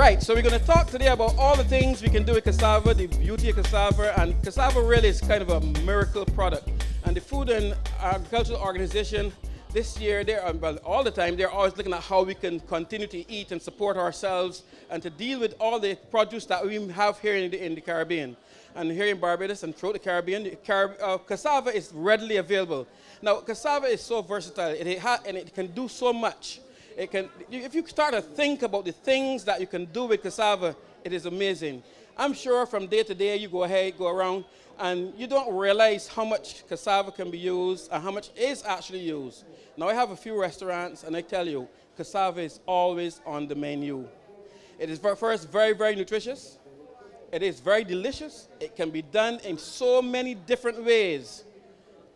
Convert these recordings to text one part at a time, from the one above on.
Right, so we're going to talk today about all the things we can do with cassava, the beauty of cassava, and cassava really is kind of a miracle product. And the Food and Agricultural Organization, this year, well, all the time, they're always looking at how we can continue to eat and support ourselves and to deal with all the produce that we have here in the Caribbean. And here in Barbados and throughout the Caribbean, cassava is readily available. Now, cassava is so versatile, and it can do so much. If you start to think about the things that you can do with cassava, it is amazing. I'm sure from day to day you go around, and you don't realize how much cassava can be used and how much is actually used. Now I have a few restaurants, and I tell you, cassava is always on the menu. It is first very, very nutritious. It is very delicious. It can be done in so many different ways.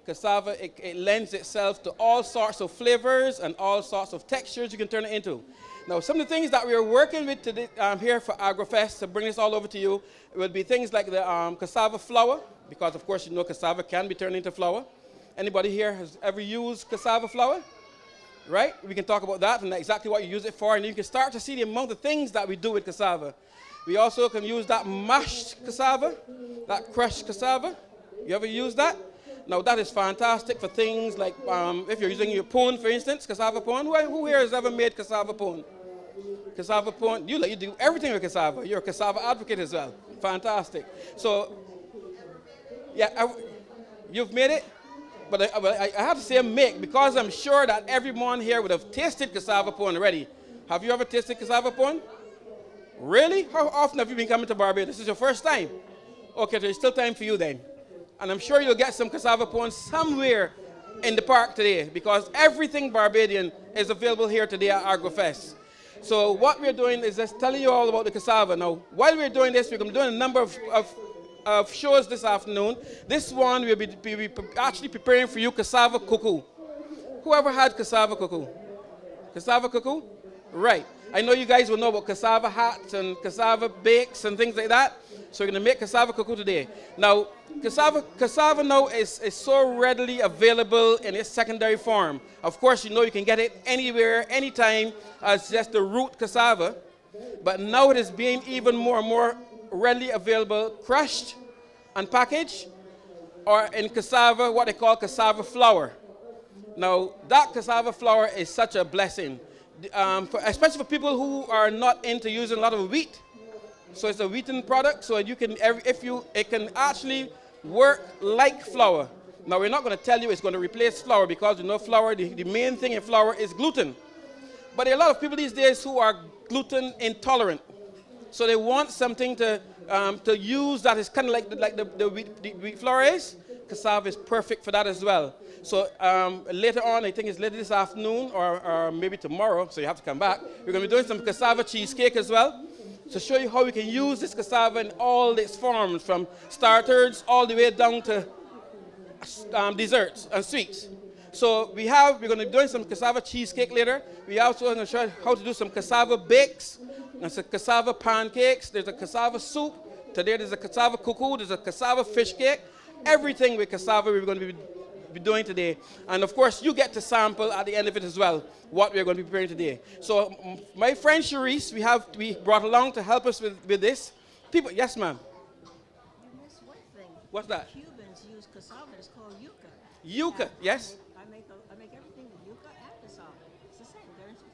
Cassava, it lends itself to all sorts of flavors and all sorts of textures you can turn it into. Now, some of the things that we are working with today, here for AgroFest to bring this all over to you, it will be things like the cassava flour, because of course you know cassava can be turned into flour. Anybody here has ever used cassava flour? Right? We can talk about that and exactly what you use it for, and you can start to see the amount of things that we do with cassava. We also can use that mashed cassava, that crushed cassava. You ever use that? Now that is fantastic for things like if you're using your pone, for instance, cassava pone. Who here has ever made cassava pone? Cassava pone, you do everything with cassava. You're a cassava advocate as well. Fantastic. So, yeah, you've made it? But I have to say make, because I'm sure that everyone here would have tasted cassava pone already. Have you ever tasted cassava pone? Really? How often have you been coming to Barbados? This is your first time? Okay, there's still time for you then. And I'm sure you'll get some cassava pone somewhere in the park today, because everything Barbadian is available here today at AgroFest. So what we're doing is just telling you all about the cassava. Now, while we're doing this, we're going to be doing a number of shows this afternoon. This one, we'll be actually preparing for you cassava cuckoo. Whoever had cassava cuckoo? Cassava cuckoo? Right. I know you guys will know about cassava hats and cassava bakes and things like that. So we're going to make cassava cuckoo today. Now, cassava now is so readily available in its secondary form. Of course, you know you can get it anywhere, anytime, as just the root cassava. But now it is being even more and more readily available, crushed and packaged, or in cassava, what they call cassava flour. Now, that cassava flour is such a blessing, especially for people who are not into using a lot of wheat. So it's a wheaten product, so you can, it can actually work like flour. Now we're not going to tell you it's going to replace flour, because you know flour, the main thing in flour is gluten. But there are a lot of people these days who are gluten intolerant. So they want something to use that is kind of like the wheat flour is. Cassava is perfect for that as well. So later on, I think it's later this afternoon or maybe tomorrow, so you have to come back, we're going to be doing some cassava cheesecake as well, to show you how we can use this cassava in all its forms, from starters all the way down to desserts and sweets. So we're going to be doing some cassava cheesecake later. We also going to show you how to do some cassava bakes, and some cassava pancakes. There's a cassava soup. Today there's a cassava cuckoo. There's a cassava fish cake. Everything with cassava we're going to be doing today. And of course, you get to sample at the end of it as well what we're going to be preparing today. So my friend Cherise, we brought along to help us with this. People, yes, ma'am. You missed one thing. What's that? Cubans use cassava. It's called yuca. Yuca, yes. I make everything with yuca and cassava. It's the same.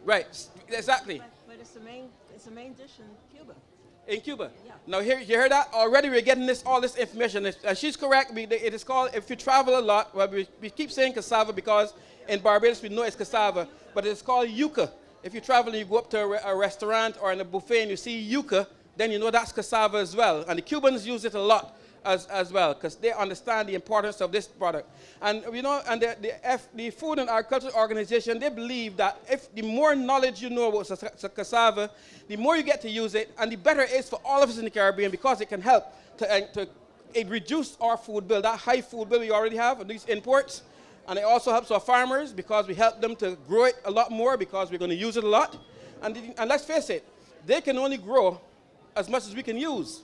Right, exactly. But it's the main dish in Cuba. In Cuba? Yeah. Now, you heard that? Already we're getting all this information. And she's correct. It is called, if you travel a lot, well, we keep saying cassava because in Barbados we know it's cassava, but it's called yuca. If you travel and you go up to a restaurant or in a buffet and you see yuca, then you know that's cassava as well. And the Cubans use it a lot as well, because they understand the importance of this product. And you know, and the Food and Agriculture Organization, they believe that if the more knowledge you know about cassava, the more you get to use it, and the better it is for all of us in the Caribbean, because it can help to reduce our food bill, that high food bill we already have of these imports. And it also helps our farmers, because we help them to grow it a lot more, because we're going to use it a lot. And let's face it, they can only grow as much as we can use.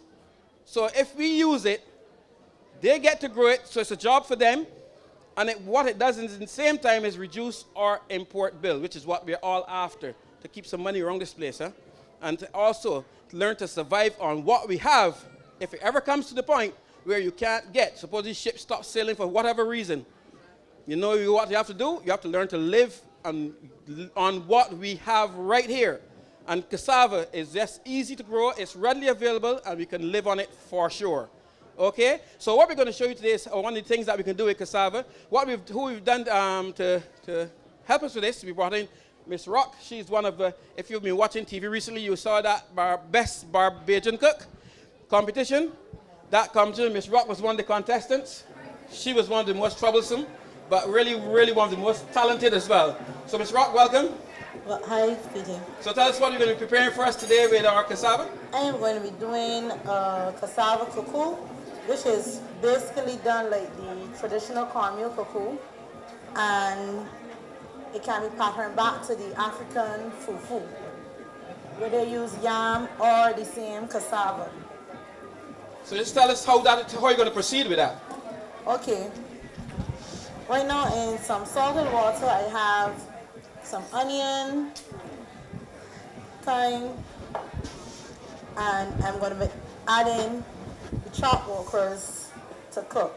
So if we use it, they get to grow it, so it's a job for them. And what it does is, in the same time, is reduce our import bill, which is what we're all after, to keep some money around this place. Huh? and to also learn to survive on what we have. If it ever comes to the point where you can't get, suppose these ships stop sailing for whatever reason, you know what you have to do? You have to learn to live on what we have right here. And cassava is just easy to grow, it's readily available, and we can live on it for sure. Okay? So what we're going to show you today is one of the things that we can do with cassava. Who we've done to help us with this, we brought in Miss Rock. She's one of, if you've been watching TV recently, you saw that best Barbadian cook competition. That competition, Miss Rock was one of the contestants. She was one of the most troublesome, but really, really one of the most talented as well. So Miss Rock, welcome. Well, hi, Peter. So tell us what you're going to be preparing for us today with our cassava. I am going to be doing cassava cuckoo, which is basically done like the traditional cornmeal cuckoo, and it can be patterned back to the African fufu, where they use yam or the same cassava. So just tell us how you're going to proceed with that. Okay. Right now in some salted water, I have some onion, thyme, and I'm going to be adding the chopped okras to cook.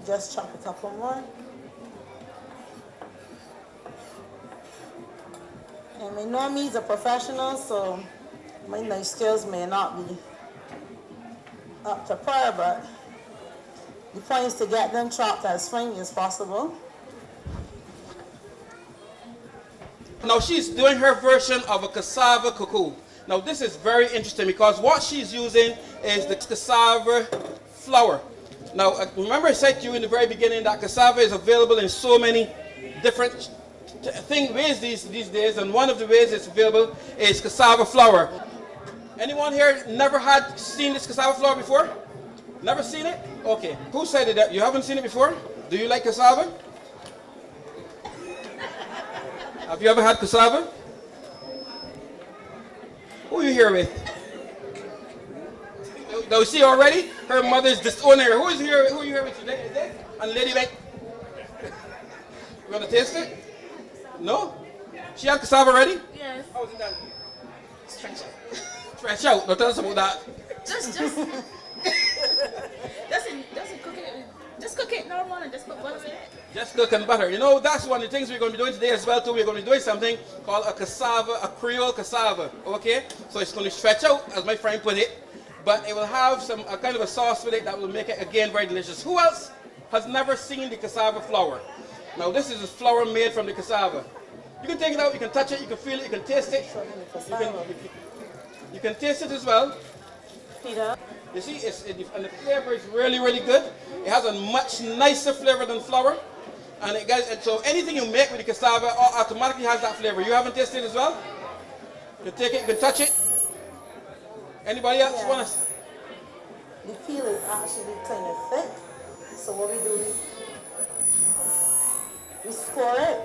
Just chop a couple more. And I know me as a professional, so my knife skills may not be up to par, but the point is to get them chopped as fine as possible. Now she's doing her version of a cassava cuckoo. Now this is very interesting because what she's using is the cassava flour. Now remember I said to you in the very beginning that cassava is available in so many different ways these days, and one of the ways it's available is cassava flour. Anyone here never seen this cassava flour before? Never seen it? Okay. Who said that? You haven't seen it before? Do you like cassava? Have you ever had cassava? Who are you here with? Now see already? Her mother's disowning her. Who are you here with today? And Lady Bank? You want to taste it? No? She had cassava already? Yes. How was it done? Stretch out. Stretch out. Now tell us about that. Just cook it normal and just put butter in it. Just cook and butter. You know, that's one of the things we're going to be doing today as well too. We're going to be doing something called a cassava, a Creole cassava. Okay? So it's going to stretch out, as my friend put it, but it will have a kind of a sauce with it that will make it again very delicious. Who else has never seen the cassava flour? Now this is the flour made from the cassava. You can take it out, you can touch it, you can feel it, you can taste it. You can taste it as well. Peter. You see, and the flavor is really, really good. It has a much nicer flavor than flour. And so anything you make with the cassava automatically has that flavor. You haven't tasted it as well? You can take it, you can touch it. Anybody else want to? The peel is actually kind of thick. So what we do, we score it,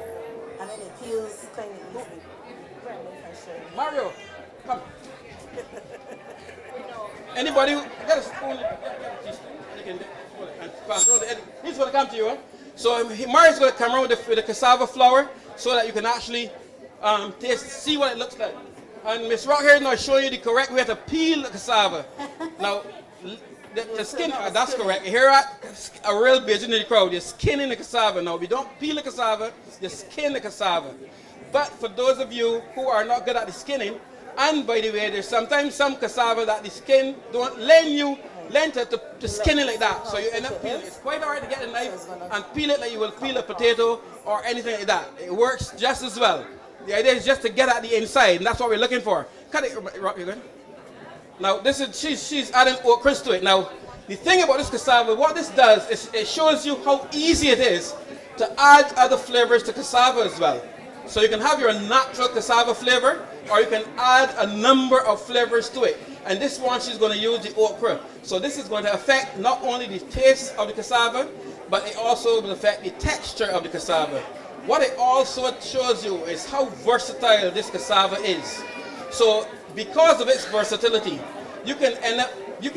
and then it peels kind of easy. Mario, come. Anybody who got a spoon, get a teaspoon. You can and pass around. He's going to come to you. So Mario's going to come around with the cassava flour so that you can actually see what it looks like. And Miss Rock here is now showing you the correct way to peel the cassava. Now, the skin, that's correct. Here at a real Bajan in the crowd, you're skinning the cassava. Now, we don't peel the cassava, you skin the cassava. But for those of you who are not good at the skinning, and by the way, there's sometimes some cassava that the skin don't lend to skin it like that. So you end up peeling. It's quite alright to get a knife and peel it like you will peel a potato or anything like that. It works just as well. The idea is just to get at the inside, and that's what we're looking for. Cut it, Rock, you good? Now this is she's adding okras to it. Now the thing about this cassava, what this does is it shows you how easy it is to add other flavors to cassava as well. So you can have your natural cassava flavor, or you can add a number of flavors to it. And this one she's going to use the okra. So this is going to affect not only the taste of the cassava, but it also will affect the texture of the cassava. What it also shows you is how versatile this cassava is. So because of its versatility, you can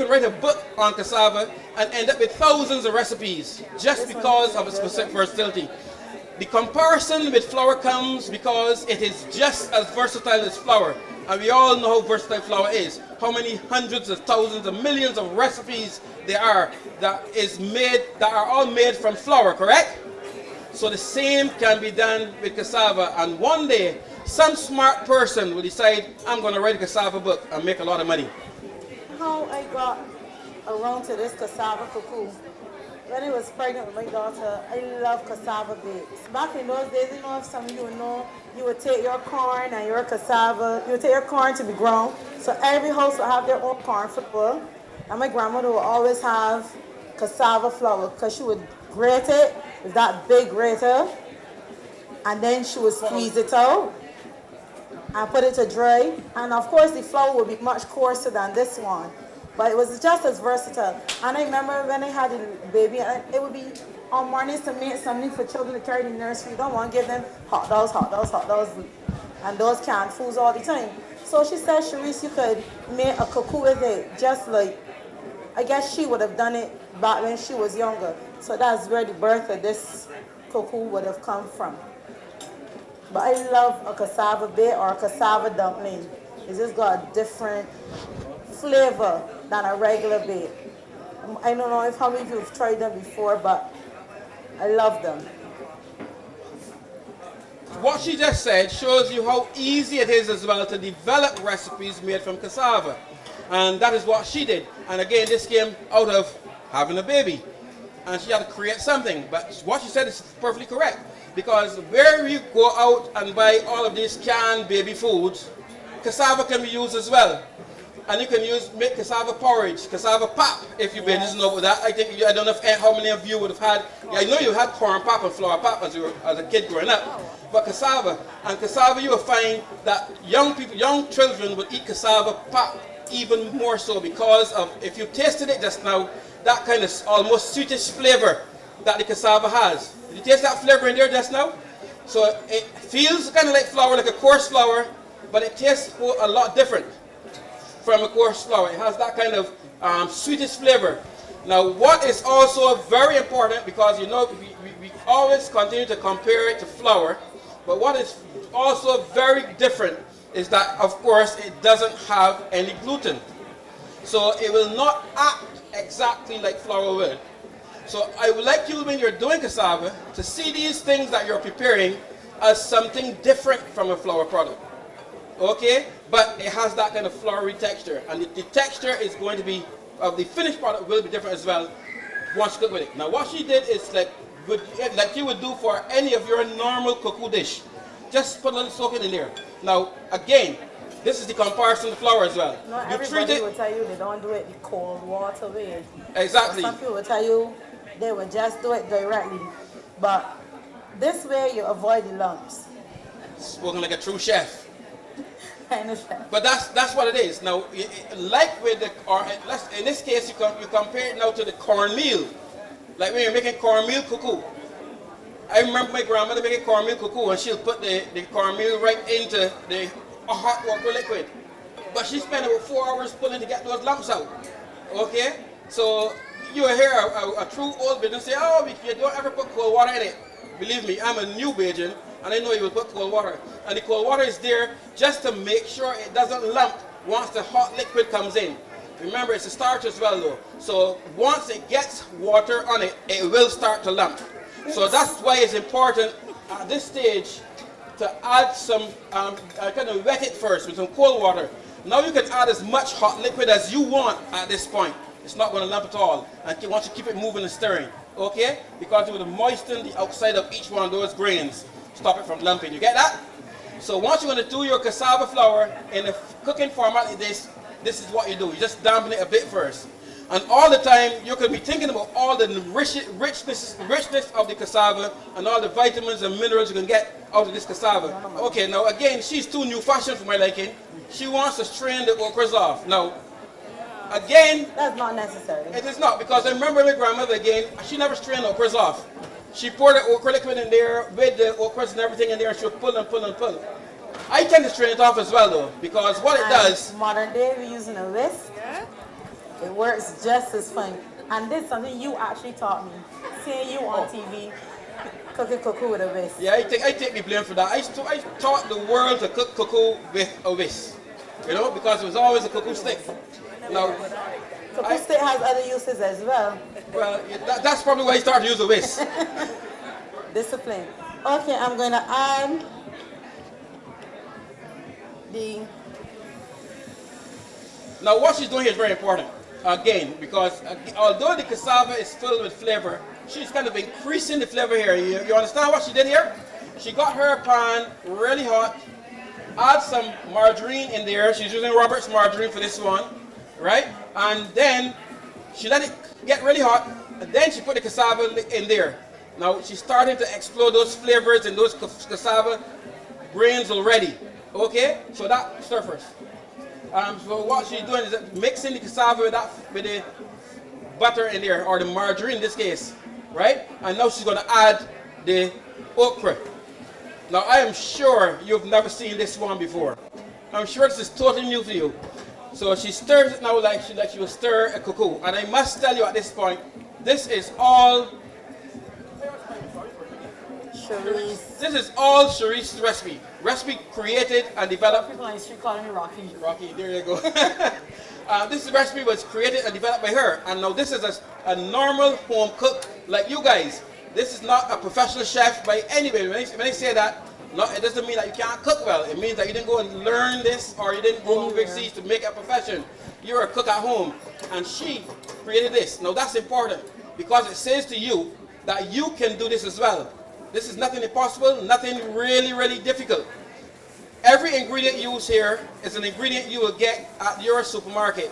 write a book on cassava and end up with thousands of recipes just because of its versatility. The comparison with flour comes because it is just as versatile as flour. And we all know how versatile flour is. How many hundreds of thousands of millions of recipes there are that are all made from flour, correct? So the same can be done with cassava. And one day, some smart person will decide, I'm going to write a cassava book and make a lot of money. How I got around to this cassava cuckoo. When I was pregnant with my daughter, I love cassava bakes. Back in those days, if some of you know, you would take your corn and your cassava, you would take your corn to be ground. So every house would have their own corn flour. And my grandmother would always have cassava flour because she would grate it with that big grater. And then she would squeeze it out and put it to dry. And of course, the flour would be much coarser than this one. But it was just as versatile. And I remember when I had a baby, it would be on mornings to make something for children to carry in the nursery. You don't want to give them hot dogs, and those canned foods all the time. So she said, Sharice, you could make a cuckoo with it, just like, I guess she would have done it back when she was younger. So that's where the birth of this cuckoo would have come from. But I love a cassava bake or a cassava dumpling. It's just got a different flavor than a regular bake. I don't know if how many of you have tried them before, but I love them. What she just said shows you how easy it is as well to develop recipes made from cassava. And that is what she did. And again, this came out of having a baby. And she had to create something. But what she said is perfectly correct. Because where you go out and buy all of these canned baby foods, cassava can be used as well. And you can make cassava porridge, cassava pap, if you yes. Know about that. I don't know how many of you would have had, I know you had corn pap and flour pap as a kid growing up, but cassava, you will find that young children would eat cassava pap even more so because of, if you tasted it just now, that kind of almost sweetish flavor that the cassava has. Did you taste that flavor in there just now? So it feels kind of like flour, like a coarse flour, but it tastes a lot different from a coarse flour. It has that kind of sweetish flavor. Now, what is also very important, because you know we always continue to compare it to flour, but what is also very different is that, of course, it doesn't have any gluten. So it will not act exactly like flour will. So I would like you, when you're doing cassava, to see these things that you're preparing as something different from a flour product. Okay? But it has that kind of floury texture. And the texture is going to be, of the finished product will be different as well once you cook with it. Now what she did is like you would do for any of your normal cuckoo dish. Just put a little soaking in there. Now again, this is the comparison to flour as well. Not everybody will tell you they don't do it the cold water way. Exactly. Some people will tell you they will just do it directly. But this way you avoid the lumps. Spoken like a true chef. I understand. But that's what it is. Now, like with in this case, you compare it now to the cornmeal. Like when you're making cornmeal cuckoo. I remember my grandmother making cornmeal cuckoo, and she'll put the cornmeal right into the hot water liquid. But she spent about 4 hours pulling to get those lumps out. Okay? So you hear a true old Bajan say, oh, you don't ever put cold water in it. Believe me, I'm a new Bajan, and I know you will put cold water. And the cold water is there just to make sure it doesn't lump once the hot liquid comes in. Remember, it's a starch as well though. So once it gets water on it, it will start to lump. So that's why it's important at this stage to add some, kind of wet it first with some cold water. Now you can add as much hot liquid as you want at this point. It's not going to lump at all. And you want to keep it moving and stirring. Okay? Because it will moisten the outside of each one of those grains. Stop it from lumping. You get that? So once you're going to do your cassava flour in a cooking format like this, this is what you do. You just dampen it a bit first. And all the time, you could be thinking about all the richness of the cassava and all the vitamins and minerals you can get out of this cassava. Okay, now again, she's too new fashioned for my liking. She wants to strain the okras off. Now, again, that's not necessary. It is not, because I remember my grandmother again, she never strained the okras off. She poured the okra liquid in there with the okras and everything in there, and she would pull and pull and pull. I tend to strain it off as well though, because what it does... Modern day, we're using a whisk. Yeah. It works just as fine. And this is something you actually taught me, seeing you on TV. cooking cocoa with a whisk. Yeah, I take the blame for that. I taught the world to cook cocoa with a whisk, you know, because it was always a cocoa stick. Now, Cocoa stick has other uses as well. well, that's probably why I started to use a whisk. Discipline. Okay, I'm going to add the... Now, what she's doing here is very important, again, because although the cassava is filled with flavor, she's kind of increasing the flavor here. You understand what she did here? She got her pan really hot, add some margarine in there. She's using Robert's margarine for this one, right? And then she let it get really hot, and then she put the cassava in there. Now, she's starting to explode those flavors and those cassava grains already, okay? So that stir first. So what she's doing is mixing the cassava with the butter in there, or the margarine in this case, right? And now she's going to add the okra. Now I am sure you've never seen this one before. I'm sure this is totally new to you. So she stirs it now like she will stir a cocoa. And I must tell you at this point, this is all Cherise. This is all Cherie's recipe. Recipe created and developed. People on the street calling me Rocky. Rocky, there you go. This recipe was created and developed by her. And now this is a normal home cook like you guys. This is not a professional chef by anybody. When I say that, it doesn't mean that you can't cook well. It means that you didn't go and learn this, or you didn't go overseas to make a profession. You're a cook at home. And she created this. Now that's important, because it says to you that you can do this as well. This is nothing impossible, nothing really, really difficult. Every ingredient used here is an ingredient you will get at your supermarket,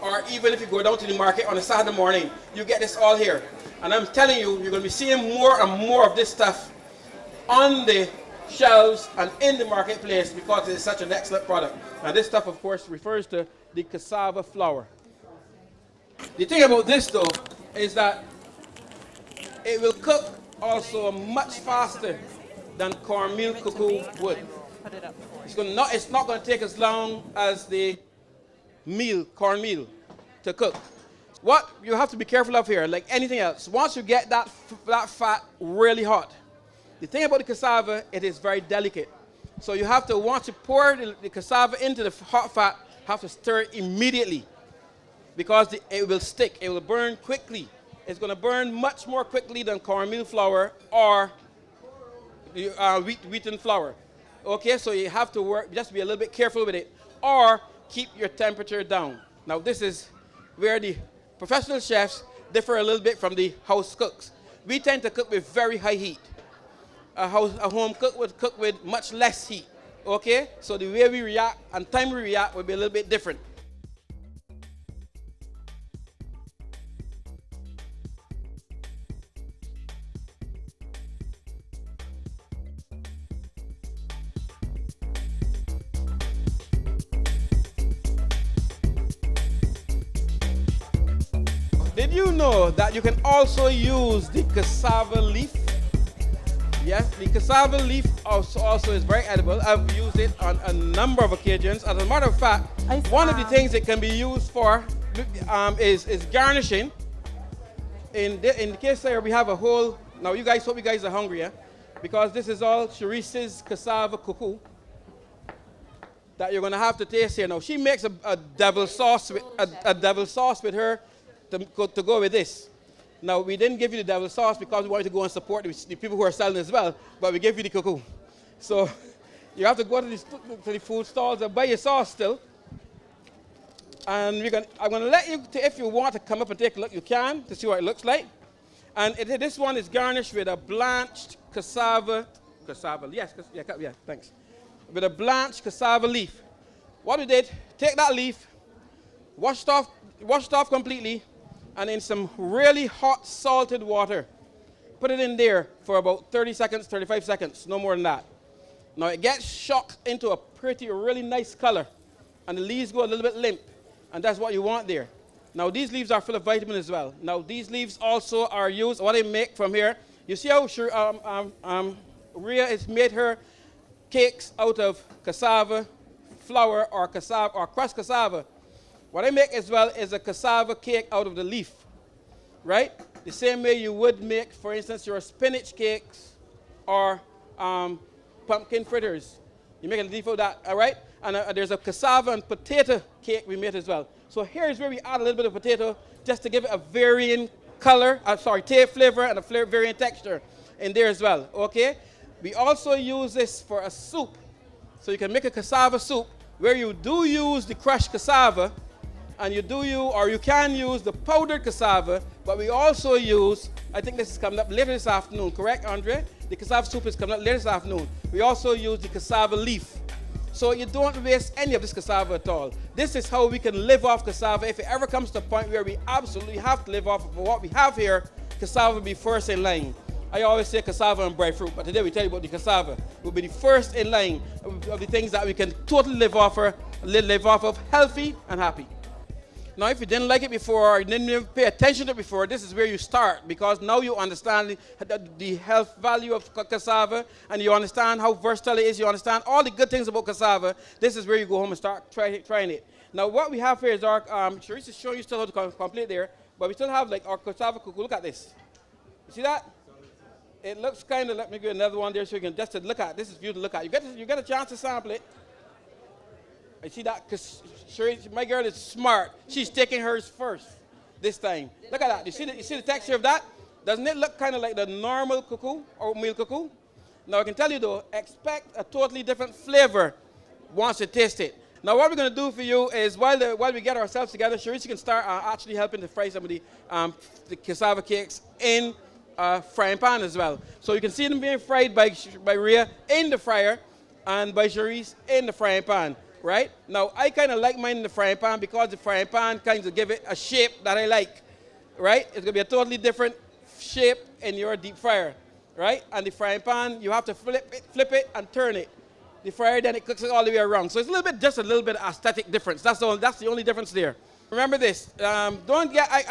or even if you go down to the market on a Saturday morning, you get this all here. And I'm telling you, you're going to be seeing more and more of this stuff on the shelves and in the marketplace, because it's such an excellent product. And this stuff, of course, refers to the cassava flour. The thing about this, though, is that it will cook also much faster than cornmeal cocoa would. It's not going to take as long as the cornmeal to cook. What you have to be careful of here, like anything else, once you get that fat really hot, the thing about the cassava, it is very delicate. So you have to, once you pour the cassava into the hot fat, have to stir it immediately, because it will stick, it will burn quickly. It's going to burn much more quickly than cornmeal flour or wheaten flour. Okay, so you have to just be a little bit careful with it, or keep your temperature down. Now this is where the professional chefs differ a little bit from the house cooks. We tend to cook with very high heat. A home cook would cook with much less heat. Okay, so the way we react and time we react will be a little bit different. Did you know that you can also use the cassava leaf? Yes, the cassava leaf also is very edible. I've used it on a number of occasions. As a matter of fact, one of the things it can be used for is garnishing. In the case here, we have a whole, now you guys, hope you guys are hungry, yeah? Because this is all Cherise's cassava cocoa that you're gonna have to taste here. Now she makes a devil sauce with her to go with this. Now, we didn't give you the devil sauce because we wanted to go and support the people who are selling as well, but we gave you the cocoa. So you have to go to the food stalls and buy your sauce still. And I'm going to let you, if you want to come up and take a look, you can, to see what it looks like. And this one is garnished with a blanched cassava, yes, thanks. With a blanched cassava leaf. What we did, take that leaf, wash it off completely, and in some really hot salted water, put it in there for about 30 seconds, 35 seconds, no more than that. Now it gets shocked into a really nice color, and the leaves go a little bit limp, and that's what you want there. Now these leaves are full of vitamin as well. Now these leaves also are used, what I make from here, you see how Rhea has made her cakes out of cassava flour or crushed cassava. What I make as well is a cassava cake out of the leaf, right? The same way you would make, for instance, your spinach cakes or pumpkin fritters. You make a leaf of that, all right? And there's a cassava and potato cake we made as well. So here's where we add a little bit of potato just to give it a varying color, taste, flavor, and a varying texture in there as well, okay? We also use this for a soup. So you can make a cassava soup where you do use the crushed cassava, and you can use the powdered cassava, but we also use, I think this is coming up later this afternoon, correct, Andre? The cassava soup is coming up later this afternoon. We also use the cassava leaf. So you don't waste any of this cassava at all. This is how we can live off cassava. If it ever comes to a point where we absolutely have to live off of what we have here, cassava will be first in line. I always say cassava and breadfruit, but today we tell you about the cassava. It will be the first in line of the things that we can totally live off of healthy and happy. Now, if you didn't like it before, or you didn't even pay attention to it before, this is where you start, because now you understand the health value of cassava, and you understand how versatile it is, you understand all the good things about cassava. This is where you go home and start trying it. Now, what we have here is our, Sharice is showing you still how to complete there, but we still have like our cassava cuckoo. Look at this. You see that? It looks kind of, let me give you another one there so you can just look at. This is for you to look at. You get a chance to sample it. I see that, because my girl is smart. She's taking hers first this time. Look at that. You see the texture of that? Doesn't it look kind of like the normal cuckoo, oatmeal cuckoo? Now, I can tell you, though, expect a totally different flavor once you taste it. Now, what we're going to do for you is, while we get ourselves together, Sharice can start actually helping to fry some of the cassava cakes in frying pan as well. So you can see them being fried by Rhea in the fryer and by Sharice in the frying pan. Right? Now, I kind of like mine in the frying pan because the frying pan kind of give it a shape that I like. Right? It's going to be a totally different shape in your deep fryer. Right? And the frying pan, you have to flip it and turn it. The fryer, then it cooks it all the way around. So it's just a little bit of aesthetic difference. That's the only difference there. Remember this. I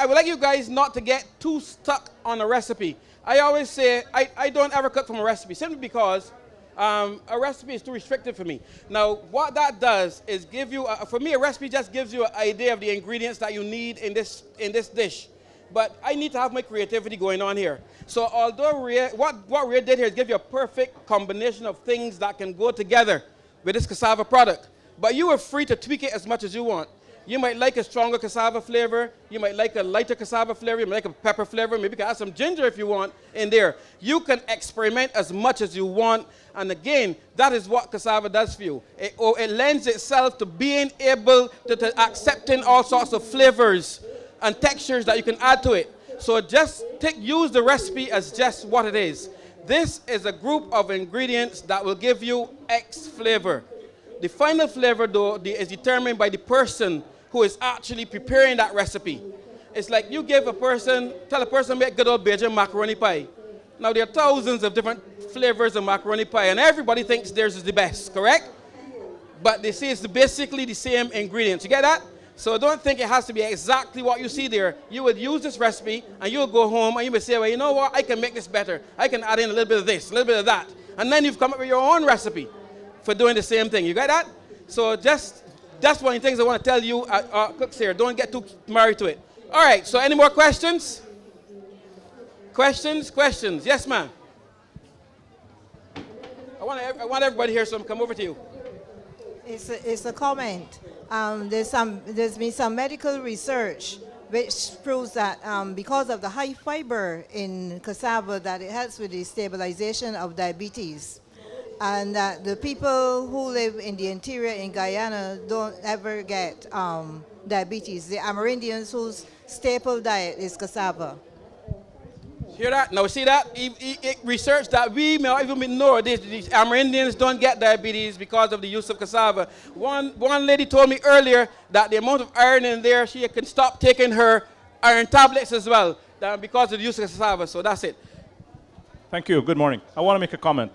would like you guys not to get too stuck on a recipe. I always say I don't ever cook from a recipe, simply because a recipe is too restrictive for me. Now, what that does is give you, for me, a recipe just gives you an idea of the ingredients that you need in this dish. But I need to have my creativity going on here. So although what Rhea did here is give you a perfect combination of things that can go together with this cassava product. But you are free to tweak it as much as you want. You might like a stronger cassava flavor. You might like a lighter cassava flavor. You might like a pepper flavor. Maybe you can add some ginger if you want in there. You can experiment as much as you want. And again, that is what cassava does for you. It lends itself to being able to accepting all sorts of flavors and textures that you can add to it. So just use the recipe as just what it is. This is a group of ingredients that will give you X flavor. The final flavor, though, is determined by the person who is actually preparing that recipe. It's like you tell a person make good old Belgian macaroni pie. Now, there are thousands of different flavors of macaroni pie, and everybody thinks theirs is the best, correct? But they say it's basically the same ingredients. You get that? So don't think it has to be exactly what you see there. You would use this recipe, and you'll go home, and you would say, well, you know what? I can make this better. I can add in a little bit of this, a little bit of that. And then you've come up with your own recipe for doing the same thing. You get that? So that's one of the things I want to tell you, cooks here. Don't get too married to it. All right, so any more questions? Questions? Yes, ma'am. I want everybody here, so I'm come over to you. It's a comment. There's been some medical research which proves that because of the high fiber in cassava, that it helps with the stabilization of diabetes. And that the people who live in the interior in Guyana don't ever get diabetes. The Amerindians whose staple diet is cassava. Hear that? Now, see that? Research that we may not even know this. These Amerindians don't get diabetes because of the use of cassava. One lady told me earlier that the amount of iron in there, she can stop taking her iron tablets as well because of the use of cassava. So that's it. Thank you. Good morning. I want to make a comment.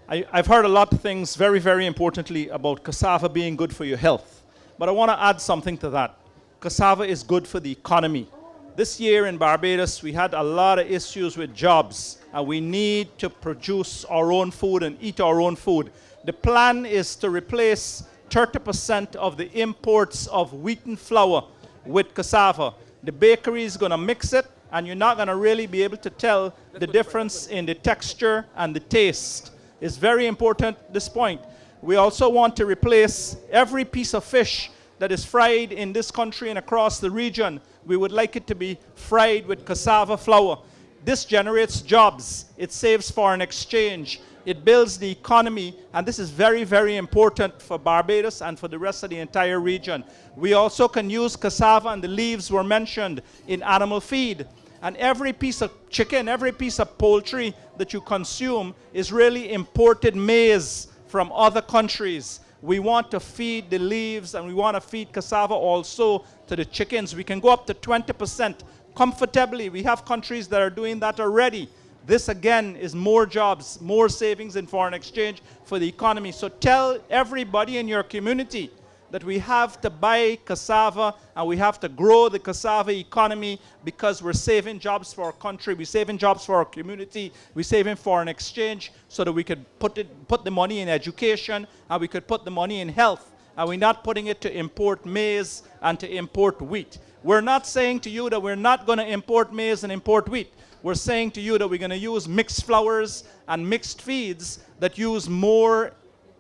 I've heard a lot of things, very, very importantly, about cassava being good for your health. But I want to add something to that. Cassava is good for the economy. This year in Barbados, we had a lot of issues with jobs, and we need to produce our own food and eat our own food. The plan is to replace 30% of the imports of wheat and flour with cassava. The bakery is going to mix it, and you're not going to really be able to tell the difference in the texture and the taste. It's very important at this point. We also want to replace every piece of fish that is fried in this country and across the region. We would like it to be fried with cassava flour. This generates jobs. It saves foreign exchange. It builds the economy, and this is very, very important for Barbados and for the rest of the entire region. We also can use cassava, and the leaves were mentioned, in animal feed. And every piece of chicken, every piece of poultry that you consume is really imported maize from other countries. We want to feed the leaves, and we want to feed cassava also to the chickens. We can go up to 20% comfortably. We have countries that are doing that already. This, again, is more jobs, more savings in foreign exchange for the economy. So tell everybody in your community that we have to buy cassava and we have to grow the cassava economy, because we're saving jobs for our country, we're saving jobs for our community, we're saving foreign exchange, so that we could put the money in education, and we could put the money in health, and we're not putting it to import maize and to import wheat. We're not saying to you that we're not going to import maize and import wheat. We're saying to you that we're going to use mixed flours and mixed feeds that use more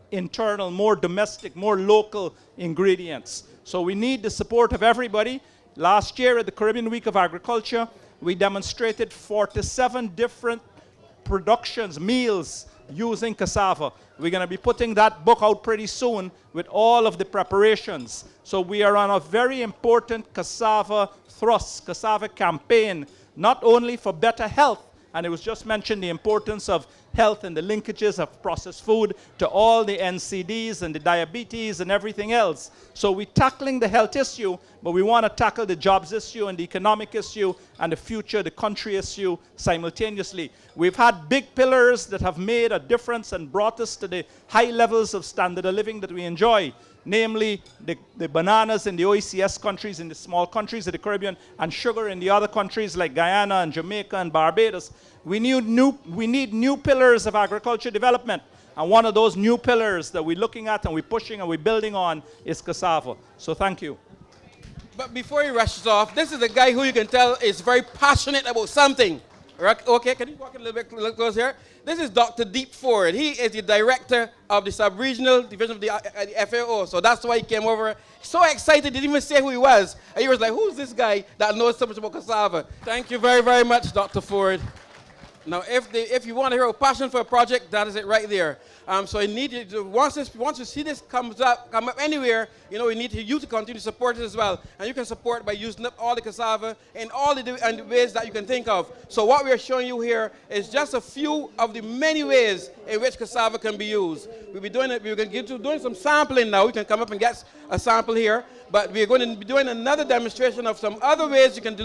internal, more domestic, more local ingredients. So we need the support of everybody. Last year at the Caribbean Week of Agriculture, we demonstrated 47 different productions, meals, using cassava. We're going to be putting that book out pretty soon with all of the preparations. So we are on a very important cassava thrust, cassava campaign, not only for better health, and it was just mentioned the importance of health and the linkages of processed food to all the NCDs and the diabetes and everything else. So we're tackling the health issue, but we want to tackle the jobs issue and the economic issue and the future, the country issue simultaneously. We've had big pillars that have made a difference and brought us to the high levels of standard of living that we enjoy, namely the bananas in the OECS countries, in the small countries of the Caribbean, and sugar in the other countries like Guyana and Jamaica and Barbados. We need new pillars of agriculture development. And one of those new pillars that we're looking at and we're pushing and we're building on is cassava. So thank you. But before he rushes off, this is a guy who you can tell is very passionate about something. Okay, can you walk a little bit close here? This is Dr. Deep Ford. He is the director of the sub-regional division of the FAO. So that's why he came over. So excited, didn't even say who he was. And he was like, who's this guy that knows so much about cassava? Thank you very, very much, Dr. Ford. Now, if you want to hear a passion for a project, that is it right there. So I need you to, once you see this come up anywhere, we need you to continue to support it as well. And you can support by using up all the cassava in all the ways that you can think of. So what we are showing you here is just a few of the many ways in which cassava can be used. We'll be doing it. We're going to get to doing some sampling now. You can come up and get a sample here. But we're going to be doing another demonstration of some other ways you can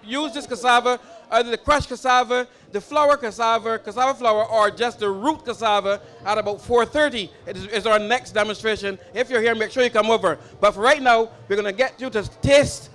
use this cassava, either the crushed cassava, the flour cassava flour, or just the root cassava at about 4:30 is our next demonstration. If you're here, make sure you come over. But for right now, we're going to get you to taste,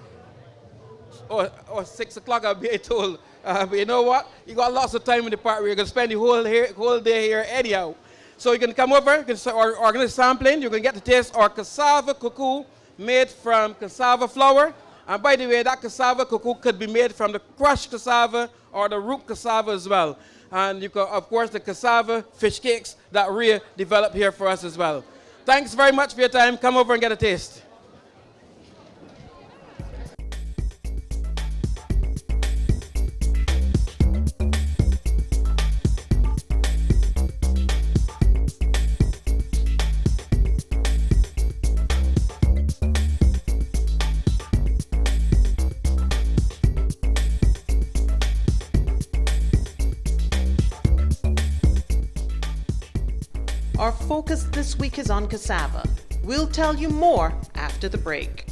or 6 o'clock I'll be told. But you know what? You got lots of time in the park. We're going to spend the whole day here anyhow. So you can come over, you can organize sampling. You're going to get to taste our cassava cuckoo made from cassava flour. And by the way, that cassava cuckoo could be made from the crushed cassava or the root cassava as well. And you can, of course, the cassava fish cakes that Rhea developed here for us as well. Thanks very much for your time. Come over and get a taste. Our focus this week is on cassava. We'll tell you more after the break.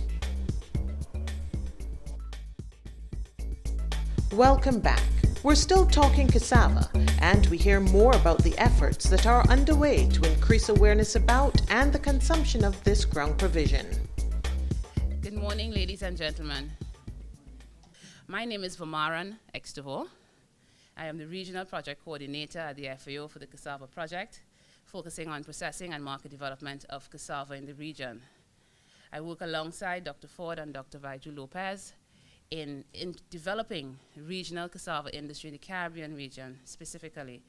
Welcome back. We're still talking cassava, and we hear more about the efforts that are underway to increase awareness about and the consumption of this ground provision. Good morning, ladies and gentlemen. My name is Vamaran Extavo. I am the Regional Project Coordinator at the FAO for the Cassava Project, focusing on processing and market development of cassava in the region. I work alongside Dr. Ford and Dr. Vigil Lopez in developing regional cassava industry in the Caribbean region specifically.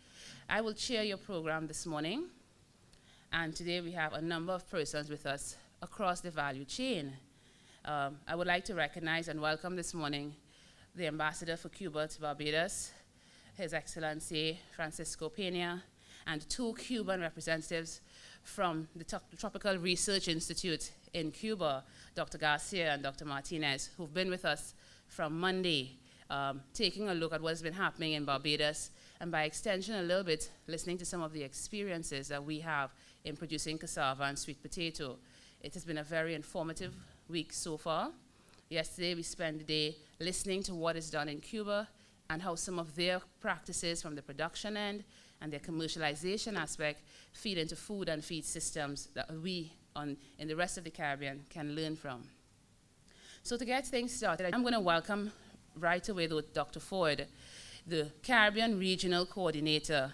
I will chair your program this morning, and today we have a number of persons with us across the value chain. I would like to recognize and welcome this morning the Ambassador for Cuba to Barbados, His Excellency Francisco Pena, and 2 Cuban representatives from the Tropical Research Institute in Cuba, Dr. Garcia and Dr. Martinez, who've been with us from Monday, taking a look at what's been happening in Barbados, and by extension a little bit, listening to some of the experiences that we have in producing cassava and sweet potato. It has been a very informative week so far. Yesterday we spent the day listening to what is done in Cuba and how some of their practices from the production end and their commercialization aspect feed into food and feed systems that we in the rest of the Caribbean can learn from. So to get things started, I'm going to welcome right away Dr. Ford, the Caribbean Regional Coordinator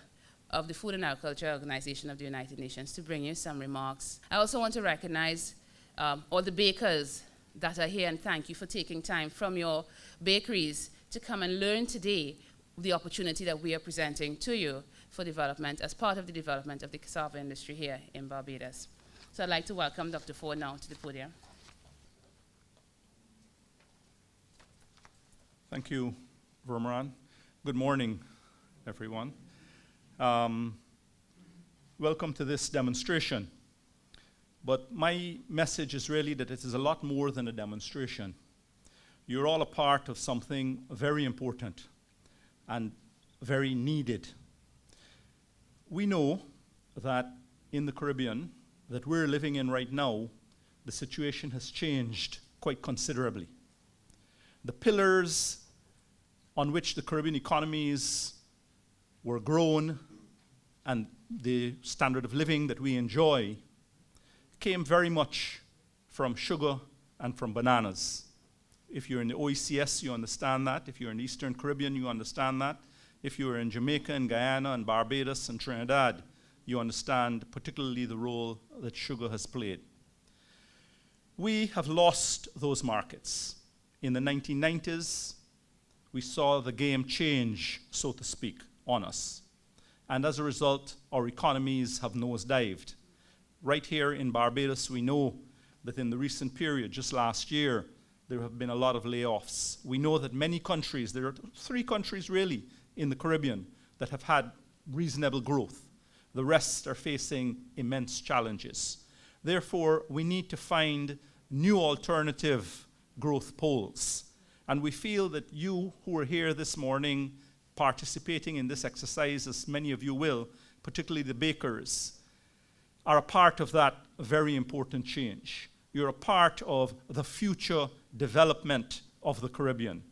of the Food and Agriculture Organization of the United Nations, to bring you some remarks. I also want to recognize all the bakers that are here, and thank you for taking time from your bakeries to come and learn today the opportunity that we are presenting to you for development as part of the development of the cassava industry here in Barbados. So I'd like to welcome Dr. Ford now to the podium. Thank you, Vermeran. Good morning, everyone. Welcome to this demonstration. But my message is really that it is a lot more than a demonstration. You're all a part of something very important and very needed. We know that in the Caribbean that we're living in right now, the situation has changed quite considerably. The pillars on which the Caribbean economies were grown and the standard of living that we enjoy came very much from sugar and from bananas. If you're in the OECS, you understand that. If you're in the Eastern Caribbean, you understand that. If you're in Jamaica and Guyana and Barbados and Trinidad, you understand particularly the role that sugar has played. We have lost those markets. In the 1990s, we saw the game change, so to speak, on us. And as a result, our economies have nosedived. Right here in Barbados, we know that in the recent period, just last year, there have been a lot of layoffs. We know that many countries, there are 3 countries really in the Caribbean that have had reasonable growth. The rest are facing immense challenges. Therefore, we need to find new alternative growth poles. And we feel that you who are here this morning participating in this exercise, as many of you will, particularly the bakers, are a part of that very important change. You're a part of the future development of the Caribbean.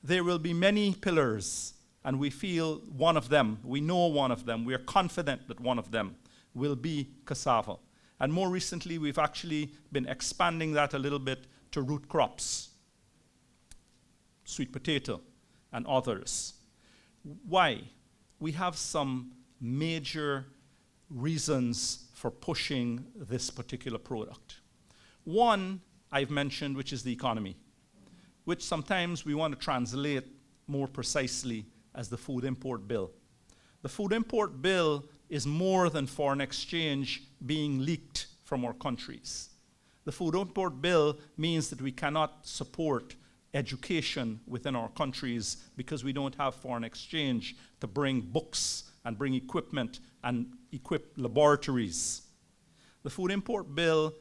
There will be many pillars, and we feel one of them, we know one of them, we are confident that one of them will be cassava. And more recently, we've actually been expanding that a little bit to root crops, sweet potato, and others. Why? We have some major reasons for pushing this particular product. One, I've mentioned, which is the economy, which sometimes we want to translate more precisely as the food import bill. The food import bill is more than foreign exchange being leaked from our countries. The food import bill means that we cannot support education within our countries because we don't have foreign exchange to bring books and bring equipment and equip laboratories. The food import bill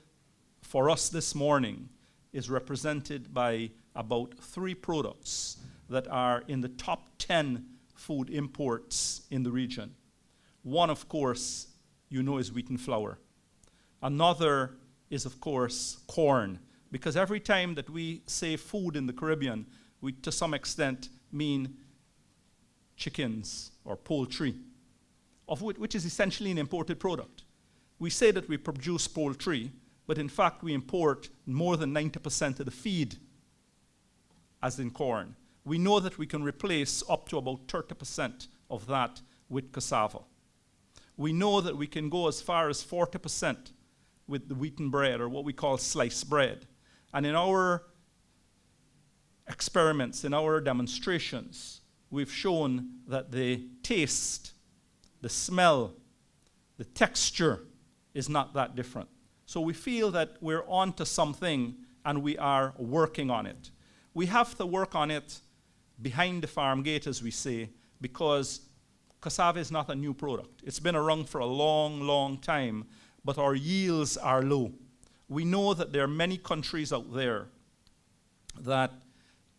for us this morning is represented by about 3 products that are in the top 10 food imports in the region. One, of course, you know, is wheat and flour. Another is, of course, corn, because every time that we say food in the Caribbean, we, to some extent, mean chickens or poultry, which is essentially an imported product. We say that we produce poultry, but in fact we import more than 90% of the feed, as in corn. We know that we can replace up to about 30% of that with cassava. We know that we can go as far as 40% with the wheaten bread, or what we call sliced bread. And in our experiments, in our demonstrations, we've shown that the taste, the smell, the texture is not that different. So we feel that we're onto something and we are working on it. We have to work on it behind the farm gate, as we say, because cassava is not a new product. It's been around for a long, long time, but our yields are low. We know that there are many countries out there that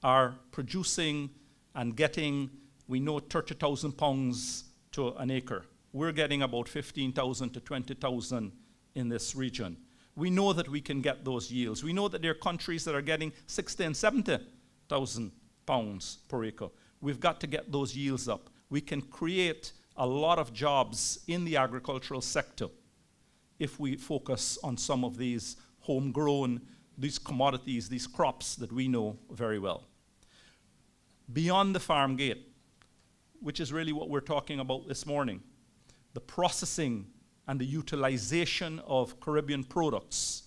are producing and getting, we know, 30,000 pounds to an acre. We're getting about 15,000 to 20,000 in this region. We know that we can get those yields. We know that there are countries that are getting 60 and 70,000 pounds per acre. We've got to get those yields up. We can create a lot of jobs in the agricultural sector if we focus on some of these homegrown, these commodities, these crops that we know very well. Beyond the farm gate, which is really what we're talking about this morning, the processing and the utilization of Caribbean products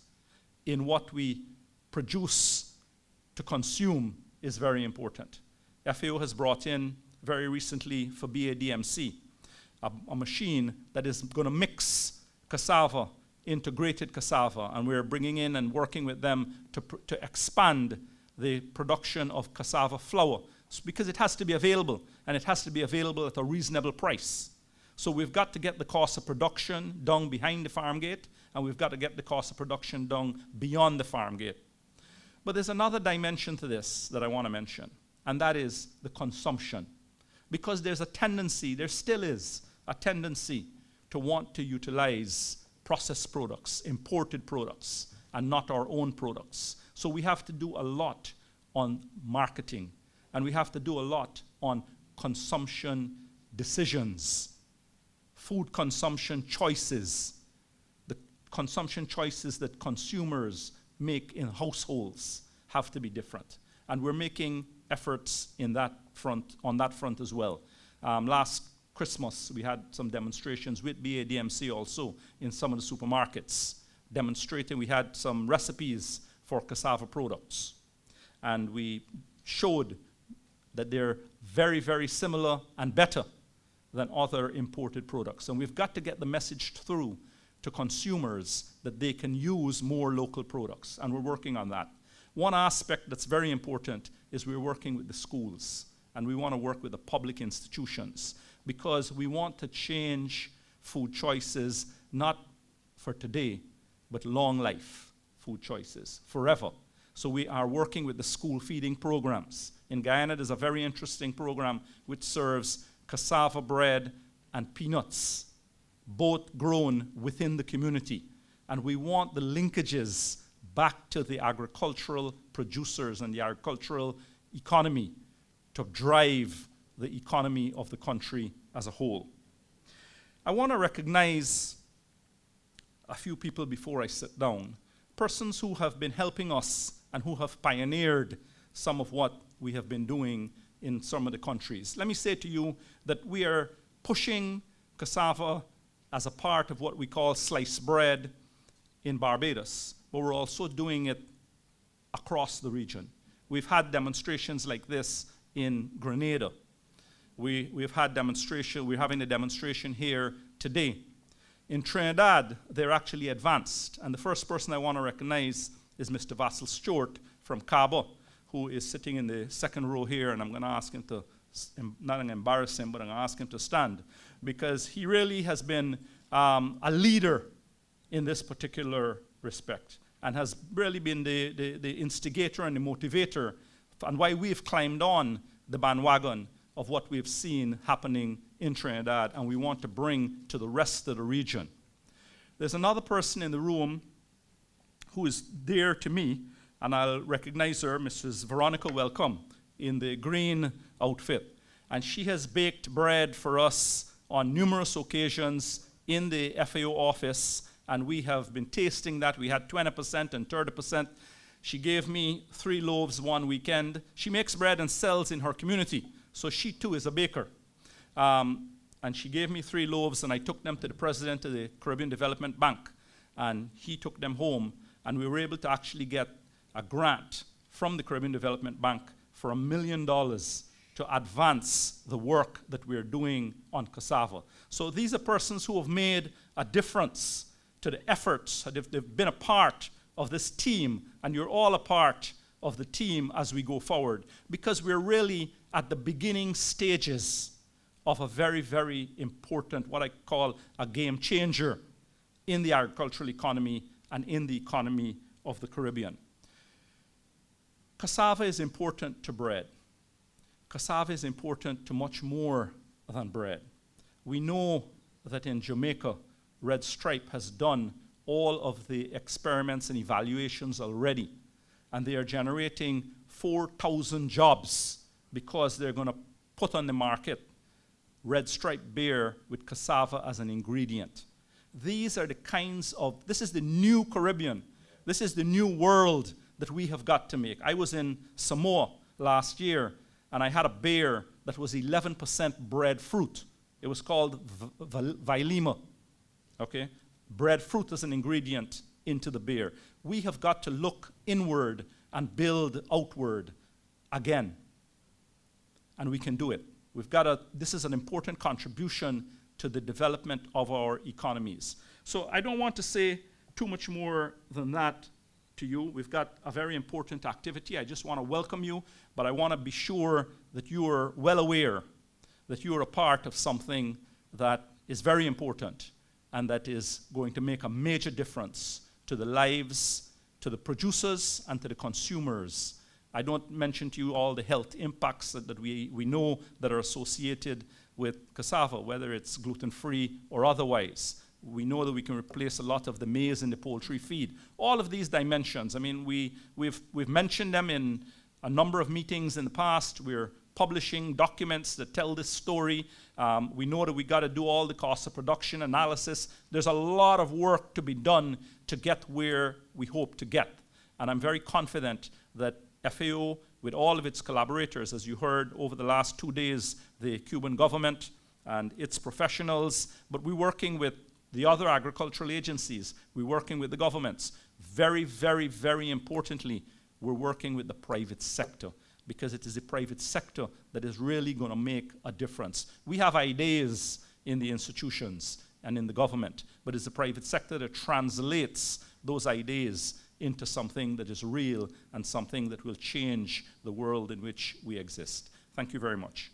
in what we produce to consume is very important. FAO has brought in very recently for BADMC a machine that is going to mix cassava into grated cassava, and we're bringing in and working with them to expand the production of cassava flour, because it has to be available, and it has to be available at a reasonable price. So we've got to get the cost of production down behind the farm gate, and we've got to get the cost of production down beyond the farm gate. But there's another dimension to this that I want to mention, and that is the consumption. Because there's a tendency, there still is a tendency to want to utilize processed products, imported products, and not our own products. So we have to do a lot on marketing, and we have to do a lot on consumption decisions, food consumption choices, the consumption choices that consumers make in households have to be different. And we're making efforts in that front, on that front as well. Last Christmas, we had some demonstrations with BADMC also in some of the supermarkets, demonstrating. We had some recipes for cassava products. And we showed that they're very, very similar and better than other imported products. And we've got to get the message through to consumers that they can use more local products, and we're working on that. One aspect that's very important is we're working with the schools, and we want to work with the public institutions, because we want to change food choices, not for today, but long life food choices, forever. So we are working with the school feeding programs. In Guyana, there's a very interesting program which serves cassava bread and peanuts, both grown within the community. And we want the linkages back to the agricultural producers and the agricultural economy to drive the economy of the country as a whole. I want to recognize a few people before I sit down, persons who have been helping us and who have pioneered some of what we have been doing in some of the countries. Let me say to you that we are pushing cassava as a part of what we call sliced bread in Barbados, but we're also doing it across the region. We've had demonstrations like this in Grenada. We've had demonstration, we're having a demonstration here today. In Trinidad, they're actually advanced, and the first person I want to recognize is Mr. Vassal Stewart from Cabo, who is sitting in the second row here, and I'm going to ask him to, not going to embarrass him, but I'm going to ask him to stand, because he really has been a leader in this particular respect, and has really been the instigator and the motivator, and why we've climbed on the bandwagon of what we've seen happening in Trinidad, and we want to bring to the rest of the region. There's another person in the room who is dear to me, and I'll recognize her, Mrs. Veronica Welcome, in the green outfit. And she has baked bread for us on numerous occasions in the FAO office, and we have been tasting that. We had 20% and 30%. She gave me 3 loaves one weekend. She makes bread and sells in her community, so she too is a baker. And she gave me 3 loaves, and I took them to the president of the Caribbean Development Bank, and he took them home, and we were able to actually get a grant from the Caribbean Development Bank for $1 million to advance the work that we're doing on cassava. So these are persons who have made a difference to the efforts. They've been a part of this team, and you're all a part of the team as we go forward, because we're really at the beginning stages of a very, very important, what I call a game changer in the agricultural economy and in the economy of the Caribbean. Cassava is important to bread. Cassava is important to much more than bread. We know that in Jamaica, Red Stripe has done all of the experiments and evaluations already, and they are generating 4,000 jobs because they're going to put on the market Red Stripe beer with cassava as an ingredient. These are the kinds of, this is the new Caribbean. This is the new world that we have got to make. I was in Samoa last year, and I had a beer that was 11% breadfruit. It was called Vailima, okay? Breadfruit as an ingredient into the beer. We have got to look inward and build outward again. And we can do it. This is an important contribution to the development of our economies. So I don't want to say too much more than that to you. We've got a very important activity. I just want to welcome you, but I want to be sure that you are well aware that you are a part of something that is very important and that is going to make a major difference to the lives, to the producers, and to the consumers. I don't mention to you all the health impacts that we know that are associated with cassava, whether it's gluten-free or otherwise. We know that we can replace a lot of the maize in the poultry feed. All of these dimensions, I mean, we've mentioned them in a number of meetings in the past. We're publishing documents that tell this story. We know that we got to do all the cost of production analysis. There's a lot of work to be done to get where we hope to get. And I'm very confident that FAO, with all of its collaborators, as you heard over the last 2 days, the Cuban government and its professionals, but we're working with the other agricultural agencies, we're working with the governments. Very, very, very importantly, we're working with the private sector, because it is the private sector that is really going to make a difference. We have ideas in the institutions and in the government, but it's the private sector that translates those ideas into something that is real and something that will change the world in which we exist. Thank you very much.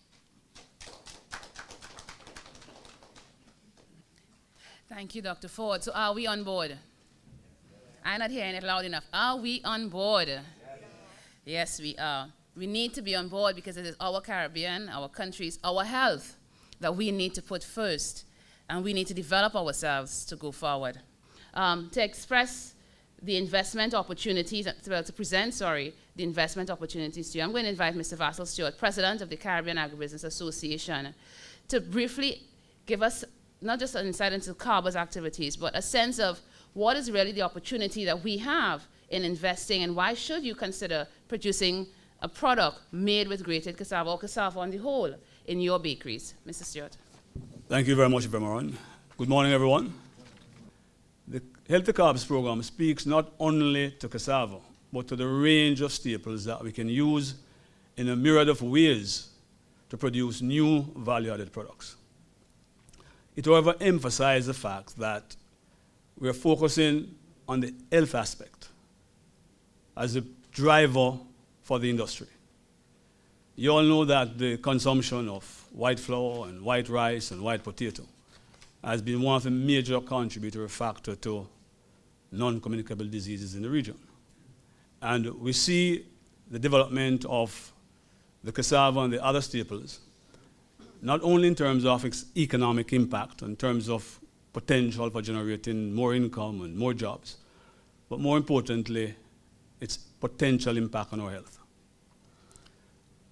Thank you, Dr. Ford. So are we on board? I'm not hearing it loud enough. Are we on board? Yes, we are. We need to be on board because it is our Caribbean, our countries, our health that we need to put first. And we need to develop ourselves to go forward. To express the investment opportunities, to present, the investment opportunities to you, I'm going to invite Mr. Vassal Stewart, President of the Caribbean Agribusiness Association, to briefly give us not just an insight into CARBA's activities, but a sense of what is really the opportunity that we have in investing, and why should you consider producing a product made with grated cassava or cassava on the whole in your bakeries. Mr. Stewart. Thank you very much, Vemaran. Good morning, everyone. The Healthy Carbs program speaks not only to cassava, but to the range of staples that we can use in a myriad of ways to produce new value-added products. It, however, emphasizes the fact that we are focusing on the health aspect as a driver for the industry. You all know that the consumption of white flour and white rice and white potato has been one of the major contributory factors to non-communicable diseases in the region. And we see the development of the cassava and the other staples, not only in terms of its economic impact, in terms of potential for generating more income and more jobs, but more importantly, its potential impact on our health.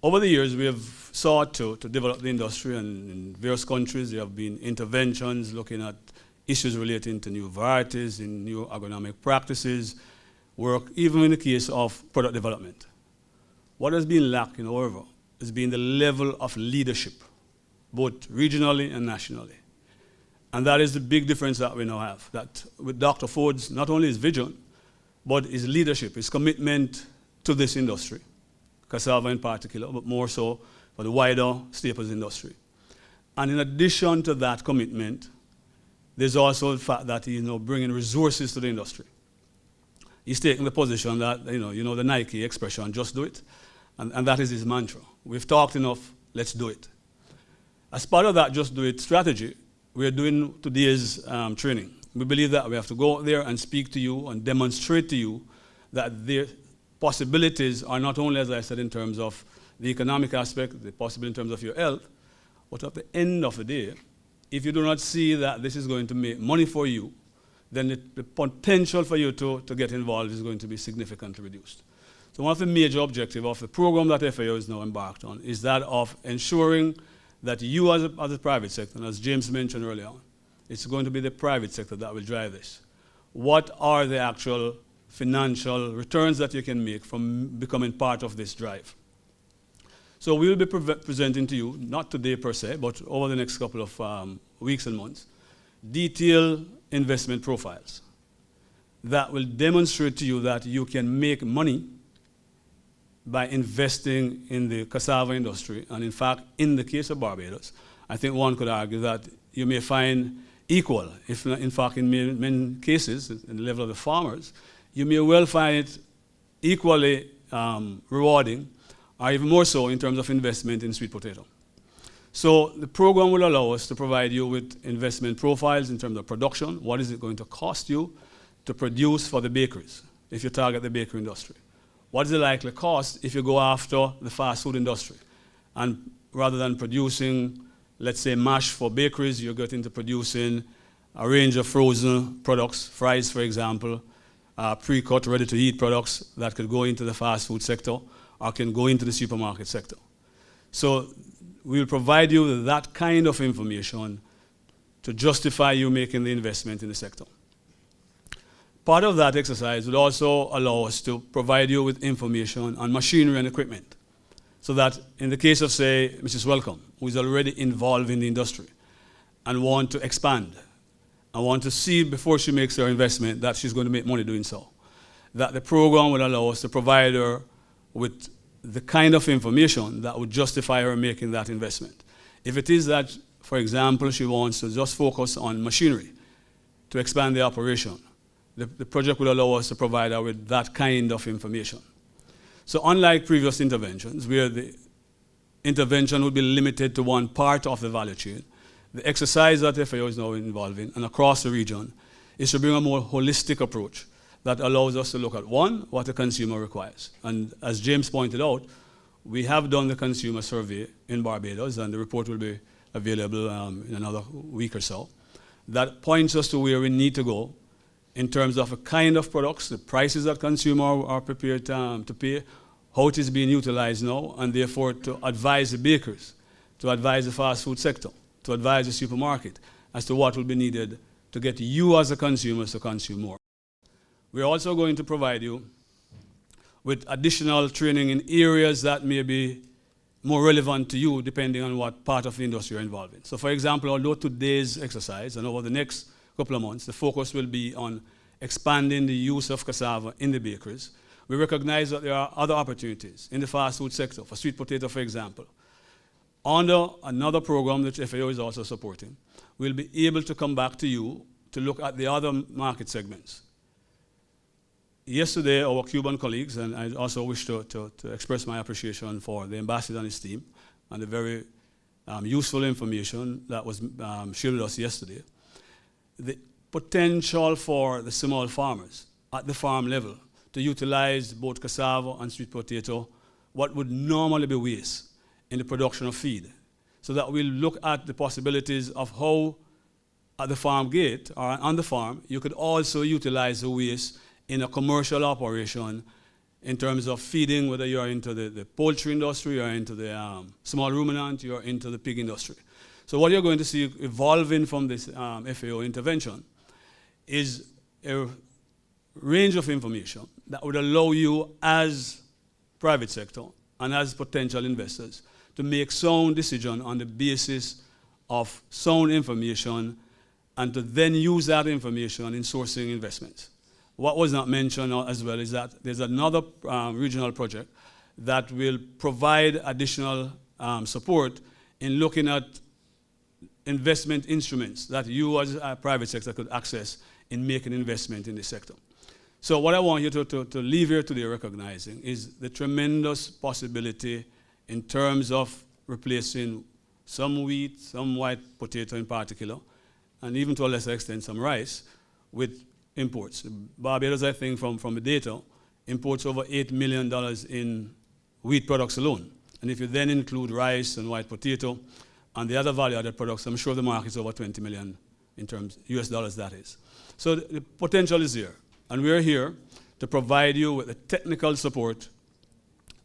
Over the years, we have sought to develop the industry, and in various countries there have been interventions looking at issues relating to new varieties and new agronomic practices, work even in the case of product development. What has been lacking, however, has been the level of leadership, both regionally and nationally. And that is the big difference that we now have, that with Dr. Ford's, not only his vision, but his leadership, his commitment to this industry, cassava in particular, but more so for the wider staples industry. And in addition to that commitment, there's also the fact that he's bringing resources to the industry. He's taking the position that, the Nike expression, just do it. And that is his mantra. We've talked enough, let's do it. As part of that just do it strategy, we're doing today's training. We believe that we have to go out there and speak to you and demonstrate to you that the possibilities are not only, as I said, in terms of the economic aspect, the possibility in terms of your health, but at the end of the day, if you do not see that this is going to make money for you, then the potential for you to get involved is going to be significantly reduced. So one of the major objectives of the program that FAO is now embarked on is that of ensuring that you as a private sector, and as James mentioned earlier on, it's going to be the private sector that will drive this. What are the actual financial returns that you can make from becoming part of this drive? So we will be presenting to you, not today per se, but over the next couple of weeks and months, detailed investment profiles that will demonstrate to you that you can make money by investing in the cassava industry. And in fact, in the case of Barbados, I think one could argue that you may find equal, if not, in fact, in many cases, in the level of the farmers, you may well find it equally rewarding, or even more so in terms of investment in sweet potato. So the program will allow us to provide you with investment profiles in terms of production. What is it going to cost you to produce for the bakeries, if you target the bakery industry? What is the likely cost if you go after the fast food industry? And rather than producing, let's say, mash for bakeries, you're getting to producing a range of frozen products, fries, for example, pre-cut, ready-to-eat products that could go into the fast food sector or can go into the supermarket sector. So we'll provide you with that kind of information to justify you making the investment in the sector. Part of that exercise would also allow us to provide you with information on machinery and equipment, so that in the case of, say, Mrs. Welcome, who is already involved in the industry and want to expand, and want to see before she makes her investment that she's going to make money doing so, that the program will allow us to provide her with the kind of information that would justify her making that investment. If it is that, for example, she wants to just focus on machinery to expand the operation, the project will allow us to provide her with that kind of information. So unlike previous interventions, where the intervention would be limited to one part of the value chain, the exercise that FAO is now involved in and across the region is to bring a more holistic approach that allows us to look at, one, what the consumer requires. And as James pointed out, we have done the consumer survey in Barbados, and the report will be available in another week or so. That points us to where we need to go in terms of the kind of products, the prices that consumers are prepared to pay, how it is being utilized now, and therefore to advise the bakers, to advise the fast food sector, to advise the supermarket as to what will be needed to get you as a consumer to consume more. We're also going to provide you with additional training in areas that may be more relevant to you depending on what part of the industry you're involved in. So for example, although today's exercise and over the next couple of months, the focus will be on expanding the use of cassava in the bakeries, we recognize that there are other opportunities in the fast food sector, for sweet potato, for example. Under another program that FAO is also supporting, we'll be able to come back to you to look at the other market segments. Yesterday, our Cuban colleagues, and I also wish to express my appreciation for the ambassador and his team, and the very useful information that was shared with us yesterday. The potential for the small farmers at the farm level to utilize both cassava and sweet potato, what would normally be waste, in the production of feed, so that we'll look at the possibilities of how at the farm gate or on the farm you could also utilize the waste in a commercial operation in terms of feeding, whether you're into the poultry industry or into the small ruminant, you're into the pig industry. So what you're going to see evolving from this FAO intervention is a range of information that would allow you as private sector and as potential investors to make sound decisions on the basis of sound information and to then use that information in sourcing investments. What was not mentioned as well is that there's another regional project that will provide additional support in looking at investment instruments that you as a private sector could access in making investment in the sector. So what I want you to leave here today recognizing is the tremendous possibility in terms of replacing some wheat, some white potato in particular, and even to a lesser extent some rice, with imports. Barbados, I think, from the data, imports over $8 million in wheat products alone. And if you then include rice and white potato and the other value-added products, I'm sure the market is over 20 million in terms US dollars, that is. So the potential is here. And we're here to provide you with the technical support,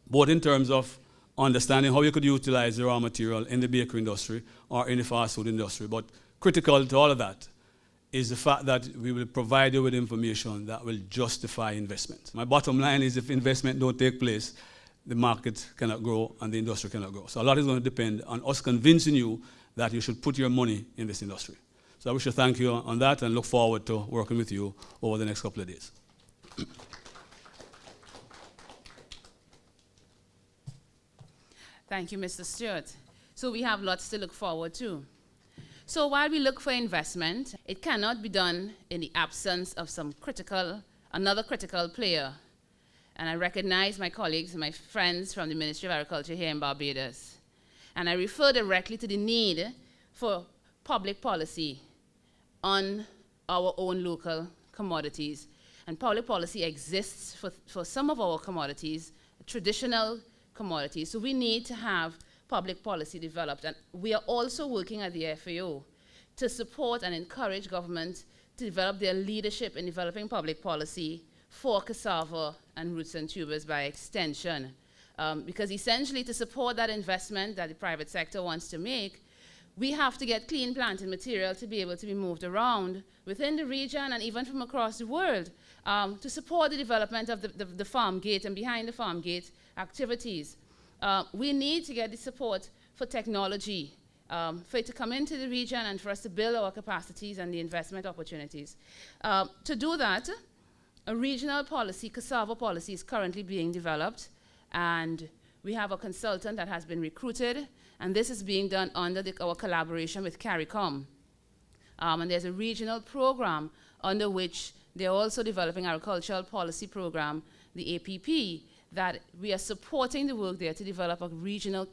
both in terms of understanding how you could utilize the raw material in the bakery industry or in the fast food industry. But critical to all of that is the fact that we will provide you with information that will justify investment. My bottom line is if investment don't take place, the market cannot grow and the industry cannot grow. So a lot is going to depend on us convincing you that you should put your money in this industry. So I wish to thank you on that and look forward to working with you over the next couple of days. Thank you, Mr. Stewart. So we have lots to look forward to. So while we look for investment, it cannot be done in the absence of another critical player. And I recognize my colleagues and my friends from the Ministry of Agriculture here in Barbados. And I refer directly to the need for public policy on our own local commodities. And public policy exists for some of our commodities, traditional commodities. So we need to have public policy developed. And we are also working at the FAO to support and encourage government to develop their leadership in developing public policy for cassava and roots and tubers by extension. Because essentially to support that investment that the private sector wants to make, we have to get clean planting material to be able to be moved around within the region and even from across the world to support the development of the farm gate and behind the farm gate activities. We need to get the support for technology, for it to come into the region and for us to build our capacities and the investment opportunities. To do that, a regional policy, cassava policy, is currently being developed, and we have a consultant that has been recruited, and this is being done under our collaboration with CARICOM. And there's a regional program under which they're also developing agricultural policy program, the APP, that we are supporting the work there to develop a regional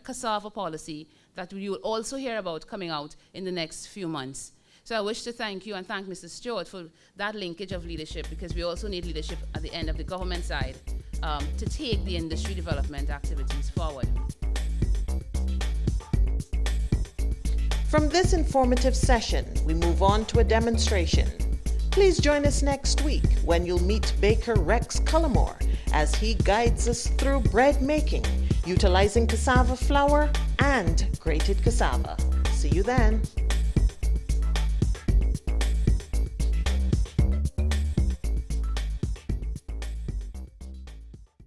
cassava policy that you will also hear about coming out in the next few months. So I wish to thank you and thank Mr. Stewart for that linkage of leadership, because we also need leadership at the end of the government side to take the industry development activities forward. From this informative session, we move on to a demonstration. Please join us next week when you'll meet Baker Rex Cullimore as he guides us through bread making, utilizing cassava flour and grated cassava. See you then.